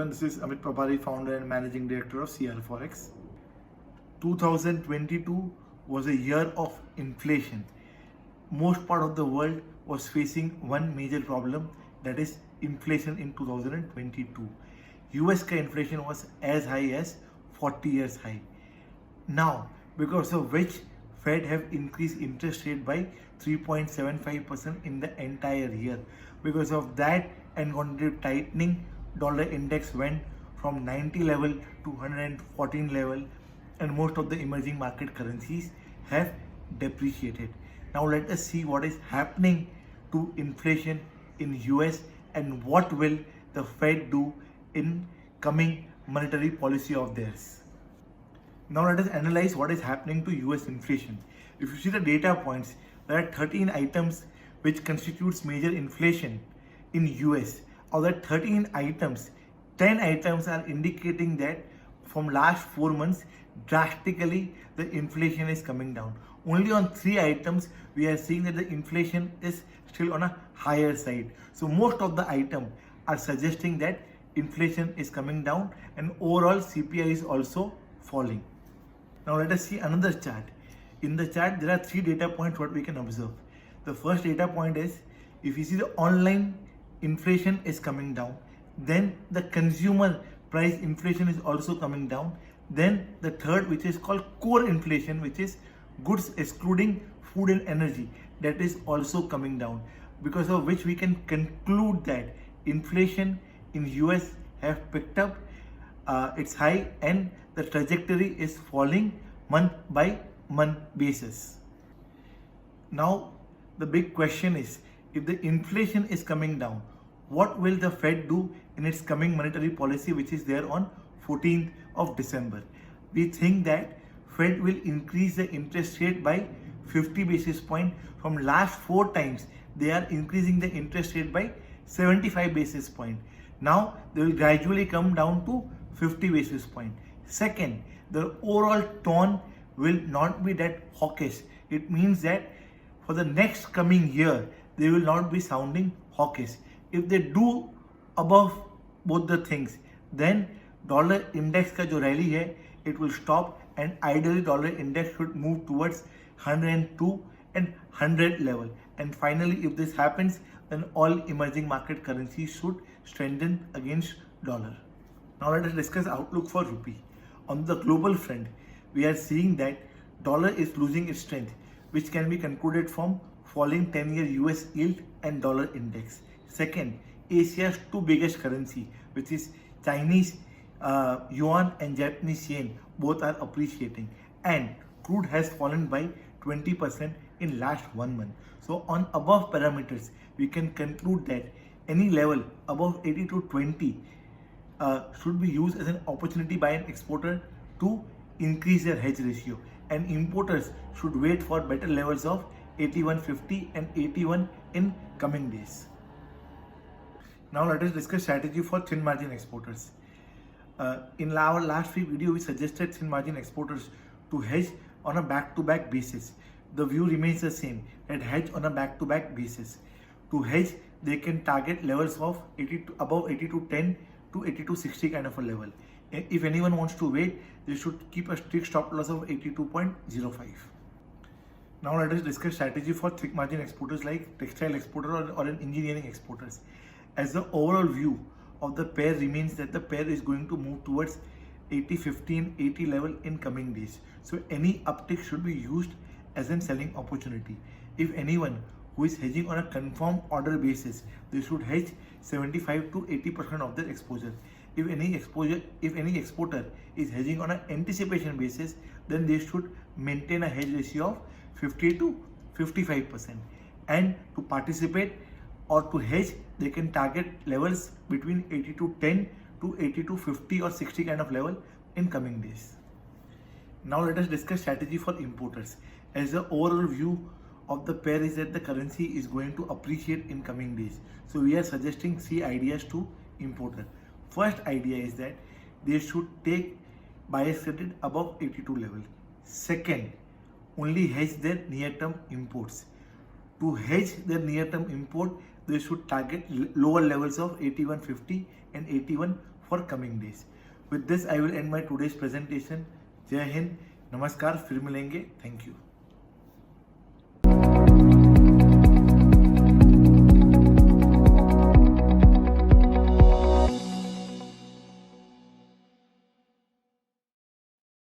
everyone, this is Amit Prabhari, founder and managing director of CR Forex. 2022 was a year of inflation. Most part of the world was facing one major problem, that is inflation in 2022. US ka inflation was as high as 40 years high. Now, because of which Fed have increased interest rate by 3.75% in the entire year. Because of that and quantitative tightening, dollar index went from 90 level to 114 level, and most of the emerging market currencies have depreciated. Now let us see what is happening to inflation in US and what will the Fed do in coming monetary policy of theirs. Now let us analyze what is happening to US inflation. If you see the data points, there are 13 items which constitutes major inflation in US. Of the 13 items, 10 items are indicating that from last 4 months drastically the inflation is coming down. Only on 3 items we are seeing that the inflation is still on a higher side. So most of the items are suggesting that inflation is coming down and overall CPI is also falling. Now let us see another chart. In the chart there are 3 data points what we can observe. The first data point is, if you see the online inflation is coming down, then the consumer price inflation is also coming down. Then the third, which is called core inflation, which is goods excluding food and energy, that is also coming down, because of which we can conclude that inflation in US have picked up its high and the trajectory is falling month by month basis. Now the big question is, if the inflation is coming down, what will the Fed do in its coming monetary policy, which is there on 14th of December? We think that Fed will increase the interest rate by 50 basis points. From last 4 times, they are increasing the interest rate by 75 basis points. Now they will gradually come down to 50 basis points. Second, the overall tone will not be that hawkish. It means that for the next coming year, they will not be sounding hawkish. If they do above both the things, then dollar index ka jo rally hai, it will stop, and ideally dollar index should move towards 102 and 100 level. And finally, if this happens, then all emerging market currencies should strengthen against dollar. Now let us discuss outlook for rupee. On the global front, we are seeing that dollar is losing its strength, which can be concluded from falling 10-year US yield and dollar index. Second, Asia's 2 biggest currency, which is Chinese yuan and Japanese yen, both are appreciating, and crude has fallen by 20% in last 1 month. So on above parameters, we can conclude that any level above 80 to 20 should be used as an opportunity by an exporter to increase their hedge ratio, and importers should wait for better levels of 81.50 and 81 in coming days. Now let us discuss strategy for thin margin exporters. In our last video, we suggested thin margin exporters to hedge on a back-to-back basis. The view remains the same, that hedge on a back-to-back basis. To hedge, they can target levels of above 82.10 to 82.60 kind of a level. If anyone wants to wait, they should keep a strict stop loss of 82.05. Now let us discuss strategy for thick margin exporters like textile exporter or an engineering exporters. As the overall view of the pair remains that the pair is going to move towards 80.50 and 80 level in coming days. So any uptick should be used as a selling opportunity. If anyone who is hedging on a confirmed order basis, they should hedge 75 to 80% of their exposure. If any exporter is hedging on an anticipation basis, then they should maintain a hedge ratio of 50 to 55%. And to participate or to hedge, they can target levels between 80 to 10 to 80 to 50 or 60 kind of level in coming days. Now let us discuss strategy for importers. As the overall view of the pair is that the currency is going to appreciate in coming days. So we are suggesting 3 ideas to importer. First idea is that they should take bias credit above 82 level. Second, only hedge their near-term imports. To hedge their near-term import, they should target lower levels of 81.50 and for coming days. With this, I will end my today's presentation. Jai Hind, Namaskar, फिर मिलेंगे. Thank you.